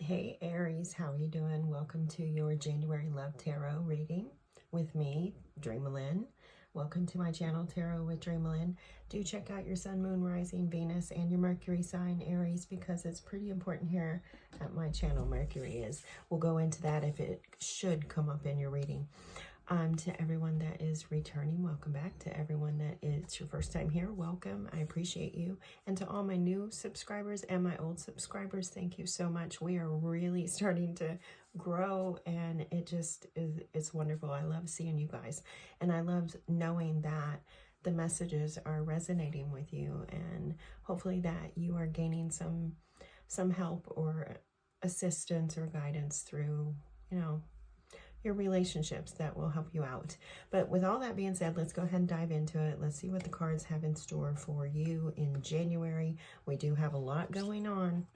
Hey Aries, how are you doing? Welcome to your January Love Tarot reading with me, DreamaLynn. Welcome to my channel, Tarot with DreamaLynn. Do check out your Sun, Moon, Rising, Venus, and your Mercury sign, Aries, because it's pretty important here at my channel. Mercury is. We'll go into that if it should come up in your reading. To everyone that is returning, welcome back. To everyone that is your first time here, welcome. I appreciate you. And to all my new subscribers and my old subscribers, thank you so much. We are really starting to grow, and it just is, it's wonderful. I love seeing you guys, and I love knowing that the messages are resonating with you, and hopefully that you are gaining some help or assistance or guidance through, your relationships that will help you out. But with all that being said, let's go ahead and dive into it. Let's see what the cards have in store for you in January. We do have a lot going on.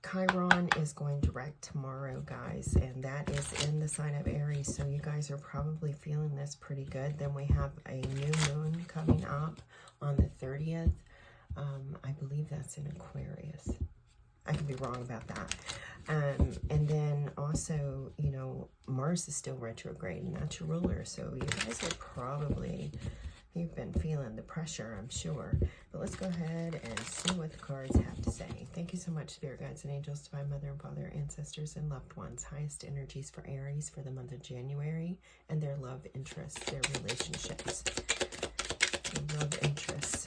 Chiron is going direct tomorrow, guys, and that is in the sign of Aries, so you guys are probably feeling this pretty good. Then we have a new moon coming up on the 30th. I believe that's in Aquarius. I could be wrong about that. And then also, Mars is still retrograde, and that's your ruler. So you guys are probably, you've been feeling the pressure, I'm sure. But let's go ahead and see what the cards have to say. Thank you so much, Spirit Guides and Angels, Divine Mother and Father, ancestors, and loved ones. Highest energies for Aries for the month of January and their love interests, their relationships. Their love interests.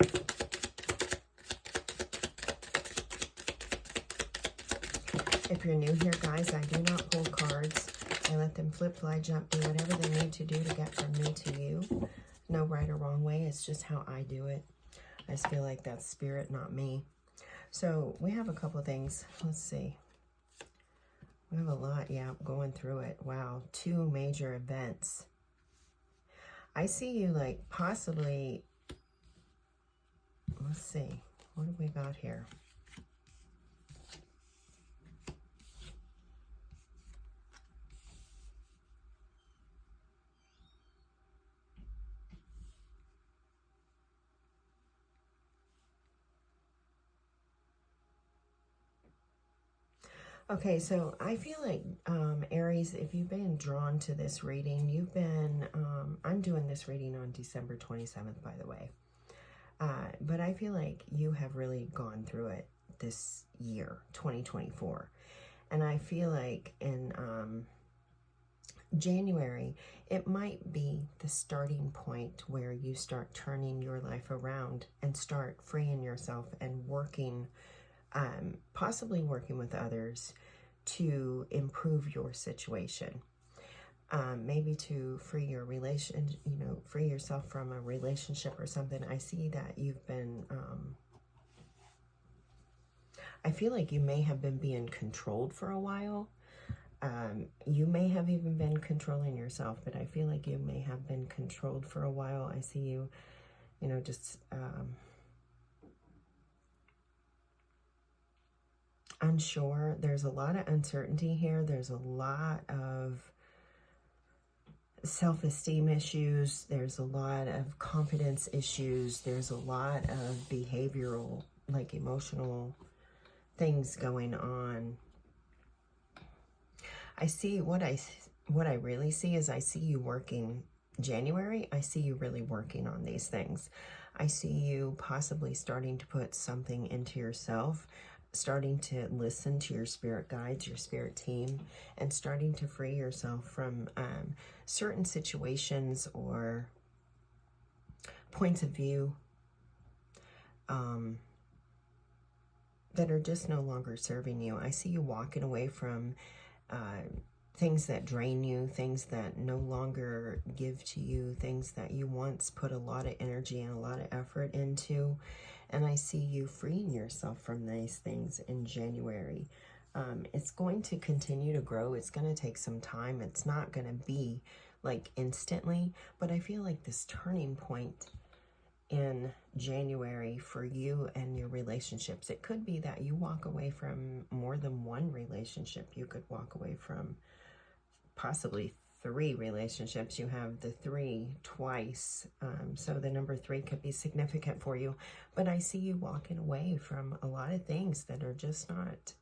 If you're new here, guys, I do not pull cards. I let them flip, fly, jump, do whatever they need to do to get from me to you. No right or wrong way. It's just how I do it. I just feel like that's spirit, not me. So we have a couple of things. Let's see. We have a lot, going through it. Wow, 2 major events. I see you like possibly, let's see. What have we got here? Okay, so I feel like, Aries, if you've been drawn to this reading, you've been, I'm doing this reading on December 27th, by the way. But I feel like you have really gone through it this year, 2024. And I feel like in January, it might be the starting point where you start turning your life around and start freeing yourself and working, possibly working with others to improve your situation. Maybe to free your free yourself from a relationship or something. I see that you've been, I feel like you may have been being controlled for a while. You may have even been controlling yourself, but I feel like you may have been controlled for a while. I see you, just, unsure. There's a lot of uncertainty here. There's a lot of self-esteem issues. There's a lot of confidence issues. There's a lot of behavioral, like emotional things going on. I see what I really see is I see you working January. I see you really working on these things. I see you possibly starting to put something into yourself, starting to listen to your spirit guides, your spirit team, and starting to free yourself from certain situations or points of view that are just no longer serving you. I see you walking away from things that drain you, things that no longer give to you, things that you once put a lot of energy and a lot of effort into. And I see you freeing yourself from these things in January. It's going to continue to grow. It's going to take some time. It's not going to be like instantly, but I feel like this turning point in January for you and your relationships, it could be that you walk away from more than one relationship. You could walk away from possibly 3 relationships. You have the 3 twice, so the number 3 could be significant for you. But I see you walking away from a lot of things that are just not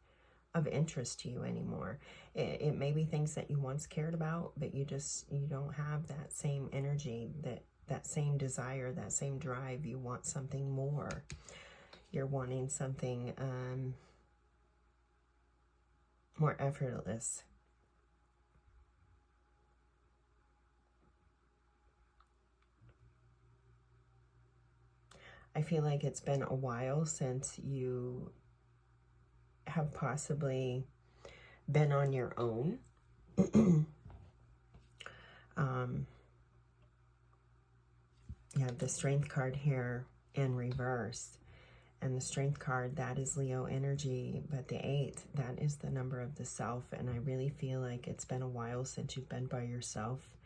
of interest to you anymore. It may be things that you once cared about, but you don't have that same energy, that same desire, that same drive. You want something more. You're wanting something more effortless. I feel like it's been a while since you have possibly been on your own. You have the Strength card here in reverse. And the Strength card, that is Leo energy. But the 8th, that is the number of the self. And I really feel like it's been a while since you've been by yourself.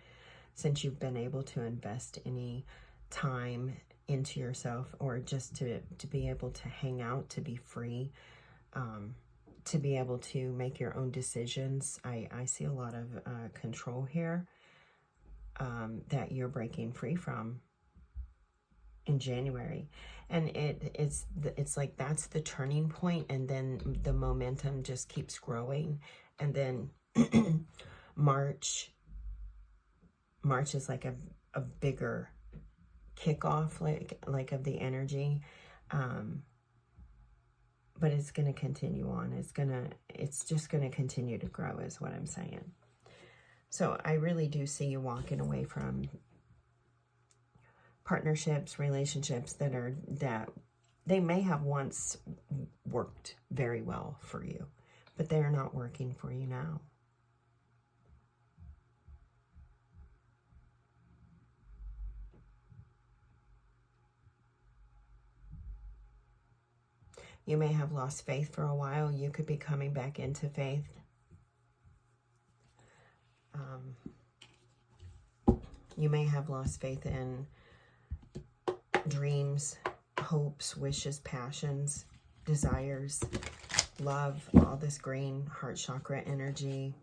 Since you've been able to invest any time into yourself, or just to be able to hang out, to be free, to be able to make your own decisions. I see a lot of control here that you're breaking free from in January. And it's like that's the turning point, and then the momentum just keeps growing. And then March is like a bigger kickoff, like of the energy, but it's going to continue on. It's just going to continue to grow, is what I'm saying. So I really do see you walking away from partnerships, relationships that they may have once worked very well for you, but they are not working for you now. You may have lost faith for a while. You could be coming back into faith. You may have lost faith in dreams, hopes, wishes, passions, desires, love, all this green heart chakra energy.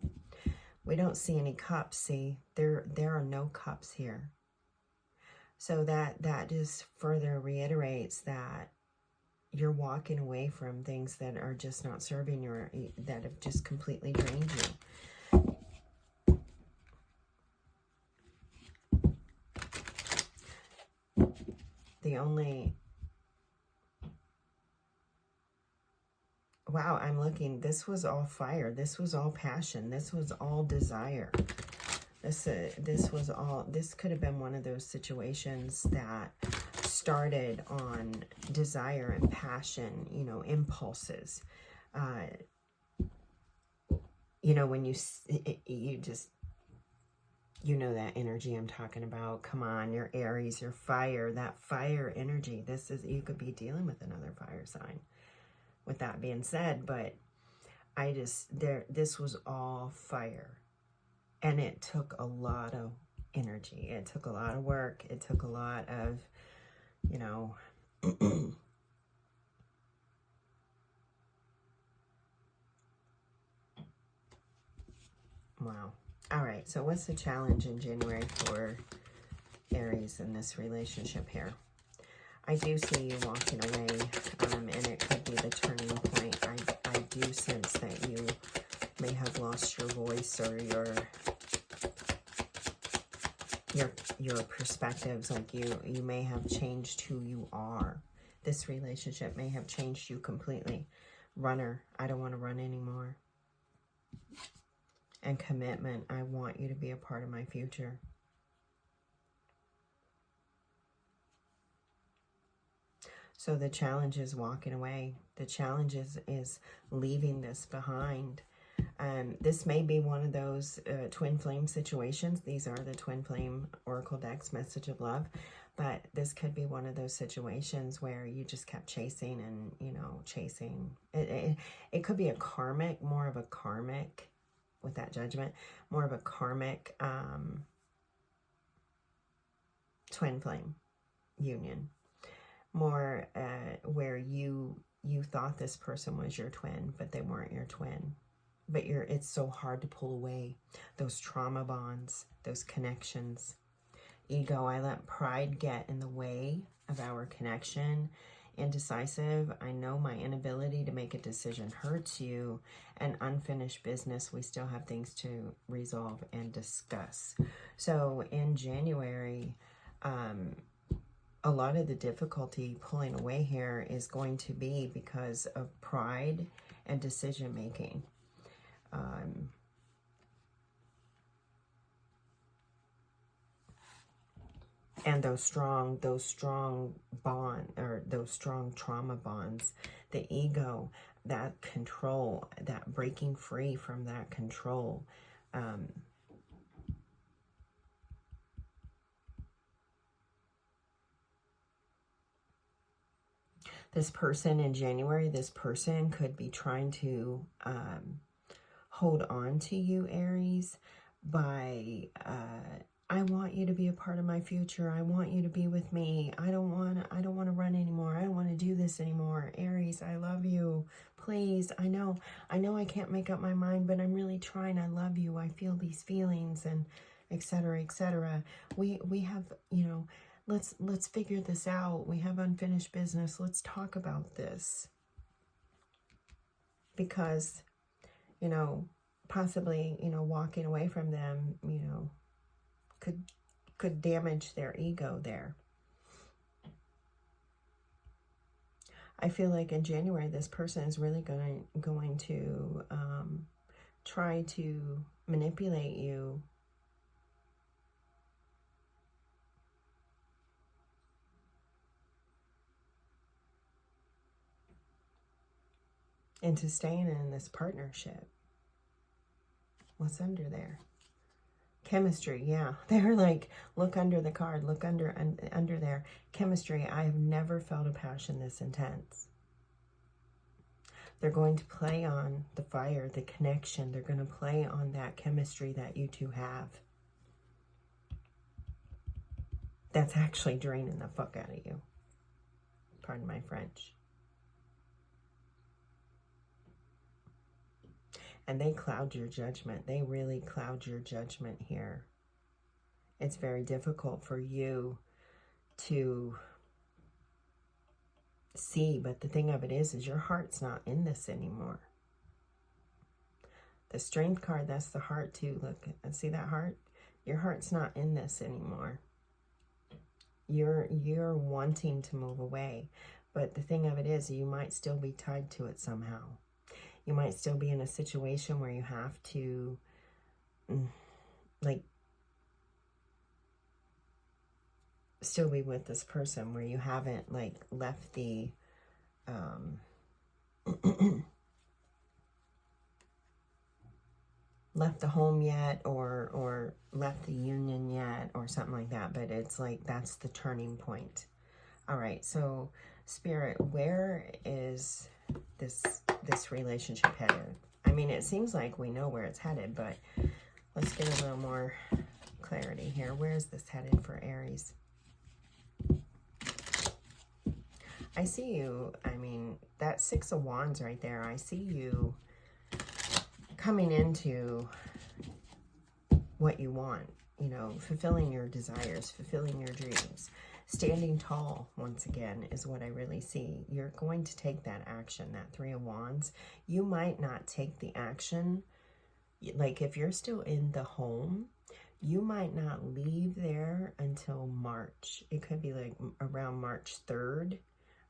We don't see any cups. See, there are no cups here. So that just further reiterates that you're walking away from things that are just not serving you, that have just completely drained you. The only... Wow, I'm looking. This was all fire. This was all passion. This was all desire. This could have been one of those situations that started on desire and passion, you know, impulses. You know, when you know that energy I'm talking about. Come on, you're Aries, you're fire, that fire energy. You could be dealing with another fire sign. With that being said, but this was all fire. And it took a lot of energy. It took a lot of work. It took a lot of, you know, wow. All right, so what's the challenge in January for Aries in this relationship here? I do see you walking away, and it could be the turning point. I do sense that you may have lost your voice, or your perspectives. Like you may have changed who you are. This relationship may have changed you completely. Runner, I don't want to run anymore. And commitment, I want you to be a part of my future. So the challenge is walking away. The challenge is leaving this behind. This may be one of those twin flame situations. These are the twin flame oracle decks, message of love. But this could be one of those situations where you just kept chasing and, you know, chasing. It could be a karmic, more of a karmic, with that judgment, more of a karmic twin flame union. More where you thought this person was your twin, but they weren't your twin. But it's so hard to pull away those trauma bonds, those connections. Ego, I let pride get in the way of our connection. indecisive. I know my inability to make a decision hurts you. And unfinished business, we still have things to resolve and discuss. So in January, a lot of the difficulty pulling away here is going to be because of pride and decision making. And those strong bond, or those strong trauma bonds, the ego, that control, that breaking free from that control. This person in January, this person could be trying to hold on to you, Aries, by I want you to be a part of my future. I want you to be with me. I don't want to run anymore. I don't want to do this anymore. Aries, I love you. Please, I know I can't make up my mind, but I'm really trying. I love you. I feel these feelings, and etc., etc. We have, you know, let's figure this out. We have unfinished business. Let's talk about this. Because, you know, possibly, you know, walking away from them, you know, could damage their ego there. I feel like in January, this person is really going to try to manipulate you into staying in this partnership. What's under there? Chemistry, yeah. They're like, look under the card, look under there. Chemistry, I have never felt a passion this intense. They're going to play on the fire, the connection. They're going to play on that chemistry that you two have. That's actually draining the fuck out of you. Pardon my French. And they cloud your judgment. They really cloud your judgment here. It's very difficult for you to see, but the thing of it is your heart's not in this anymore. The Strength card, that's the heart too. Look, see that heart? Your heart's not in this anymore. You're wanting to move away, but the thing of it is you might still be tied to it somehow. You might still be in a situation where you have to, like, still be with this person, where you haven't, like, left the, left the home yet, or left the union yet, or something like that. But it's like, that's the turning point. All right, so Spirit, where is this relationship headed? I mean, it seems like we know where it's headed, but let's get a little more clarity here. Where is this headed for Aries? I see you, I mean, that Six of Wands right there, I see you coming into what you want, you know, fulfilling your desires, fulfilling your dreams. Standing tall, once again, is what I really see. You're going to take that action, that Three of Wands. You might not take the action. Like, if you're still in the home, you might not leave there until March. It could be like around March 3rd.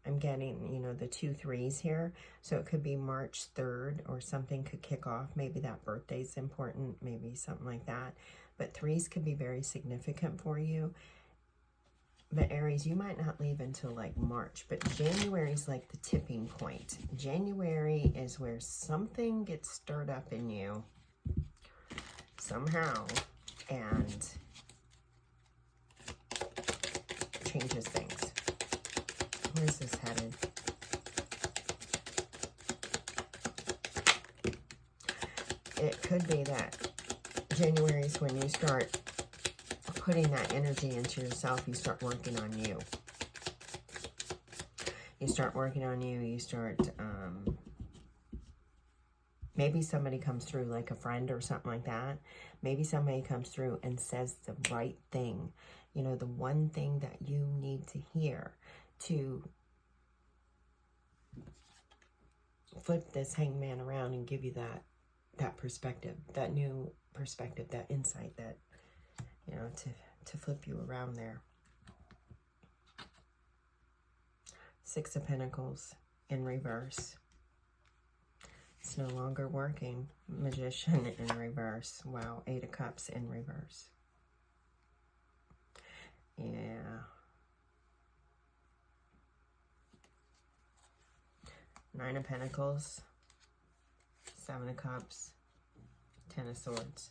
I'm getting, you know, the 2 3s here. So it could be March 3rd, or something could kick off. Maybe that birthday's important, maybe something like that. But 3s could be very significant for you. But Aries, you might not leave until like March, but January is like the tipping point. January is where something gets stirred up in you somehow and changes things. Where's this headed? It could be that January is when you start putting that energy into yourself. You start working on you. You start working on you. You start, maybe somebody comes through, like a friend or something like that. Maybe somebody comes through and says the right thing. You know, the one thing that you need to hear to flip this hangman around and give you that perspective, that new perspective, that insight, that, you know, to flip you around there. Six of Pentacles in reverse. It's no longer working. Magician in reverse. Wow. Eight of Cups in reverse. Yeah. Nine of Pentacles. Seven of Cups. Ten of Swords.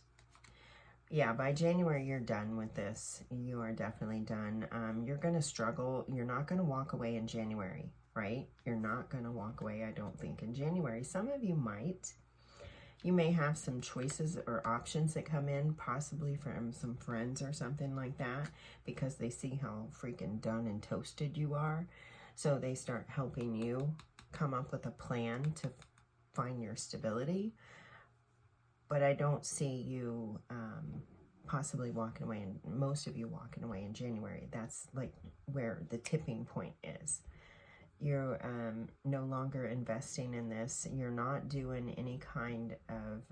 Yeah, by January, you're done with this. You are definitely done. You're going to struggle. You're not going to walk away in January, right? You're not going to walk away, I don't think, in January. Some of you might. You may have some choices or options that come in, possibly from some friends or something like that, because they see how freaking done and toasted you are. So they start helping you come up with a plan to find your stability. But I don't see you possibly walking away, and most of you walking away in January. That's like where the tipping point is. You're no longer investing in this. You're not doing any kind of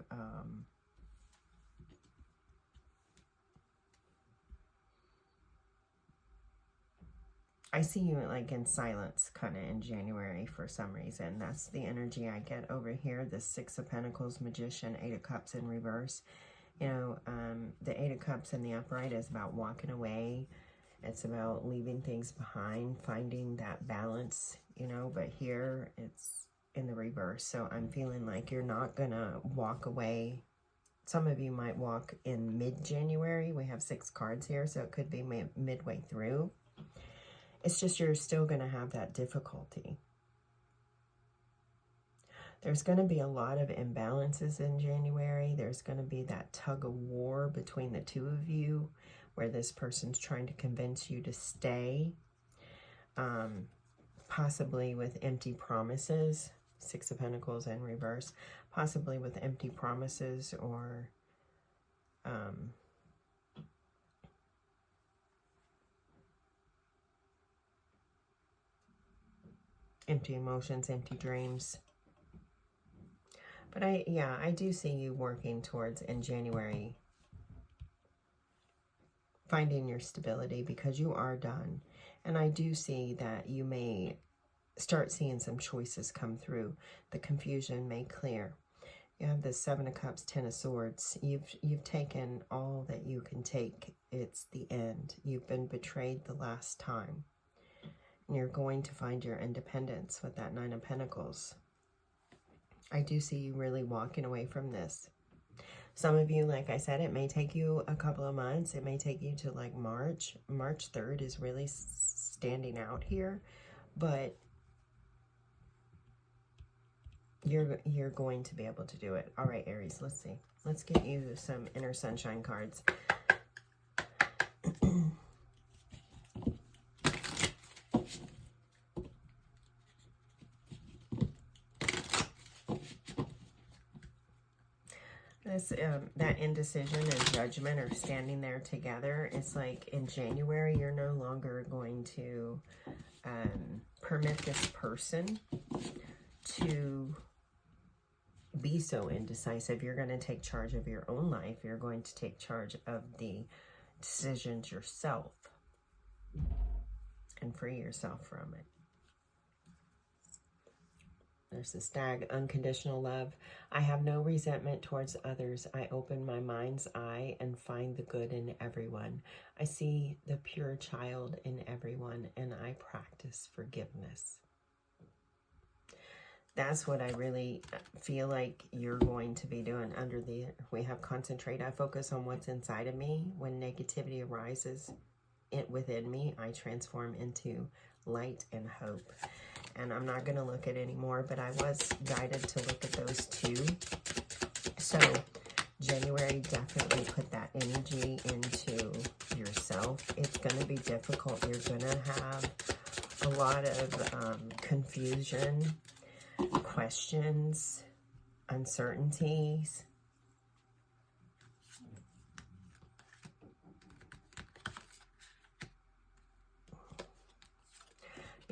I see you like in silence kind of in January for some reason. That's the energy I get over here. The Six of Pentacles, Magician, Eight of Cups in reverse. You know, the Eight of Cups in the upright is about walking away. It's about leaving things behind, finding that balance, you know, but here it's in the reverse. So I'm feeling like you're not going to walk away. Some of you might walk in mid-January. We have 6 cards here, so it could be midway through. It's just you're still going to have that difficulty. There's going to be a lot of imbalances in January. There's going to be that tug of war between the two of you, where this person's trying to convince you to stay, possibly with empty promises. Six of Pentacles in reverse, possibly with empty promises or empty emotions, empty dreams. But I do see you working towards in January finding your stability, because you are done. And I do see that you may start seeing some choices come through. The confusion may clear. You have the Seven of Cups, Ten of Swords. You've taken all that you can take. It's the end. You've been betrayed the last time. And you're going to find your independence with that Nine of Pentacles. I do see you really walking away from this. Some of you, like I said, it may take you a couple of months. It may take you to like March. March 3rd is really standing out here. But you're going to be able to do it. All right, Aries, let's see. Let's get you some inner sunshine cards. This, that indecision and judgment are standing there together. It's like in January, you're no longer going to permit this person to be so indecisive. You're going to take charge of your own life. You're going to take charge of the decisions yourself and free yourself from it. There's the Stag, unconditional love. I have no resentment towards others. I open my mind's eye and find the good in everyone. I see the pure child in everyone, and I practice forgiveness. That's what I really feel like you're going to be doing under the, we have concentrate. I focus on what's inside of me. When negativity arises within me, I transform into light and hope. And I'm not going to look at any more, but I was guided to look at those two. So January, definitely put that energy into yourself. It's going to be difficult. You're going to have a lot of confusion, questions, uncertainties.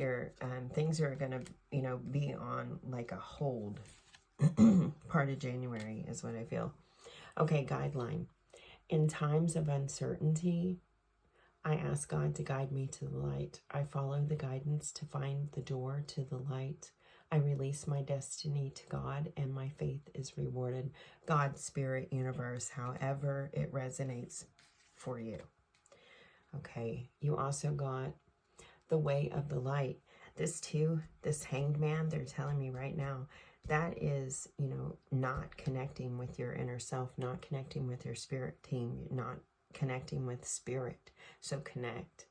Your things are going to, you know, be on like a hold part of January is what I feel. Okay, guideline. In times of uncertainty, I ask God to guide me to the light. I follow the guidance to find the door to the light. I release my destiny to God, and my faith is rewarded. God, Spirit, Universe, however it resonates for you. Okay, you also got the way of the light. This too, this hanged man, they're telling me right now, that is, you know, not connecting with your inner self, not connecting with your spirit team, not connecting with spirit. So connect.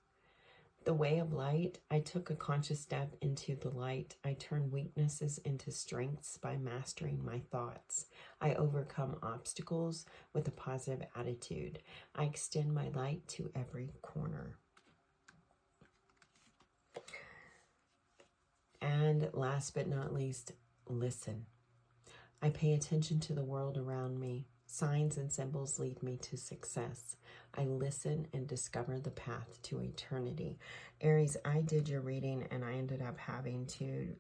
The way of light, I took a conscious step into the light. I turn weaknesses into strengths by mastering my thoughts. I overcome obstacles with a positive attitude. I extend my light to every corner. And last but not least, listen. I pay attention to the world around me. Signs and symbols lead me to success. I listen and discover the path to eternity. Aries, I did your reading and I ended up having to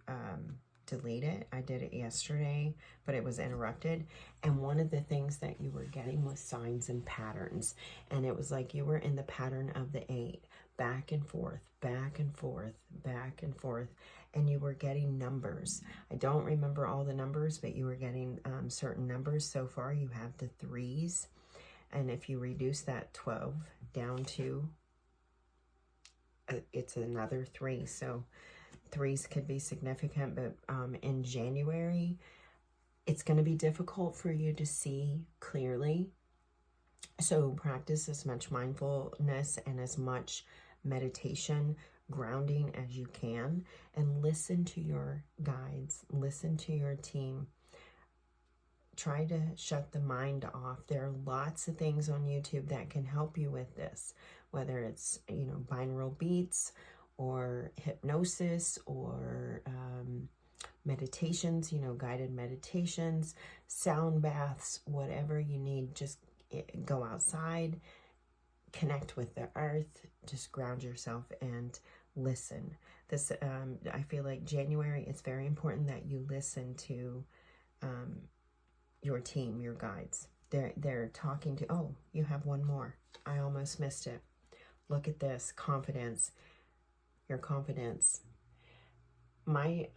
delete it. I did it yesterday, but it was interrupted. And one of the things that you were getting was signs and patterns. And it was like you were in the pattern of the 8, back and forth, back and forth, back and forth. And you were getting numbers. I don't remember all the numbers, but you were getting certain numbers. So far, you have the 3s. And if you reduce that 12 down to, it's another 3. So 3s could be significant, but in January, it's going to be difficult for you to see clearly. So practice as much mindfulness and as much meditation, grounding as you can, and listen to your guides, listen to your team. Try to shut the mind off. There are lots of things on YouTube that can help you with this, whether it's, you know, binaural beats or hypnosis or meditations, you know, guided meditations, sound baths, whatever you need. Just go outside, connect with the earth, just ground yourself and listen. This, I feel like January, it's very important that you listen to your team, your guides. They're talking to, oh, you have one more. I almost missed it. Look at this, confidence, your confidence. My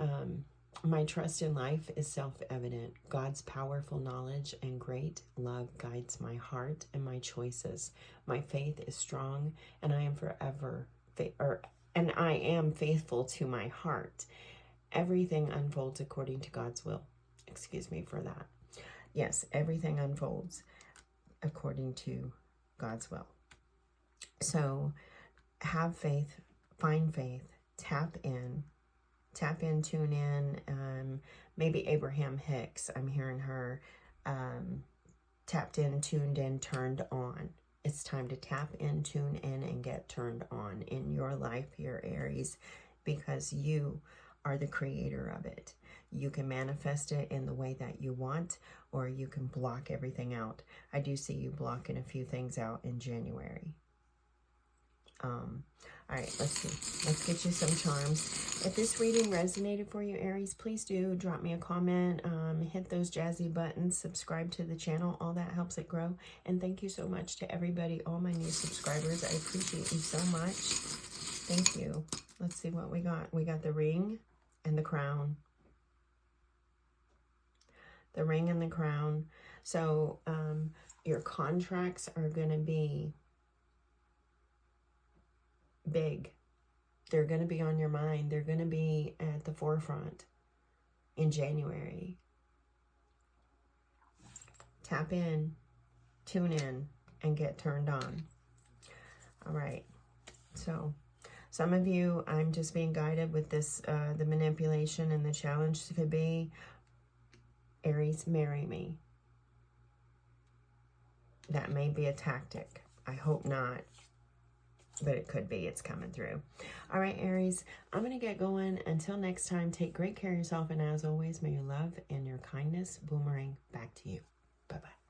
trust in life is self-evident. God's powerful knowledge and great love guides my heart and my choices. My faith is strong, and I am forever, and I am faithful to my heart. Everything unfolds according to God's will. Excuse me for that. Yes, everything unfolds according to God's will. So have faith, find faith, tap in, tune in. Maybe Abraham Hicks, I'm hearing her, tapped in, tuned in, turned on. It's time to tap in, tune in, and get turned on in your life here, Aries, because you are the creator of it. You can manifest it in the way that you want, or you can block everything out. I do see you blocking a few things out in January. All right, let's see. Let's get you some charms. If this reading resonated for you, Aries, please do drop me a comment, hit those jazzy buttons, subscribe to the channel. All that helps it grow. And thank you so much to everybody, all my new subscribers. I appreciate you so much. Thank you. Let's see what we got. We got the ring and the crown. The ring and the crown. So your contracts are going to be big. They're going to be on your mind. They're going to be at the forefront in January. Tap in, tune in, and get turned on. All right. So some of you, I'm just being guided with this, the manipulation and the challenge could be, Aries, marry me. That may be a tactic. I hope not. But it could be. It's coming through. All right, Aries, I'm going to get going. Until next time, take great care of yourself. And as always, may your love and your kindness boomerang back to you. Bye-bye.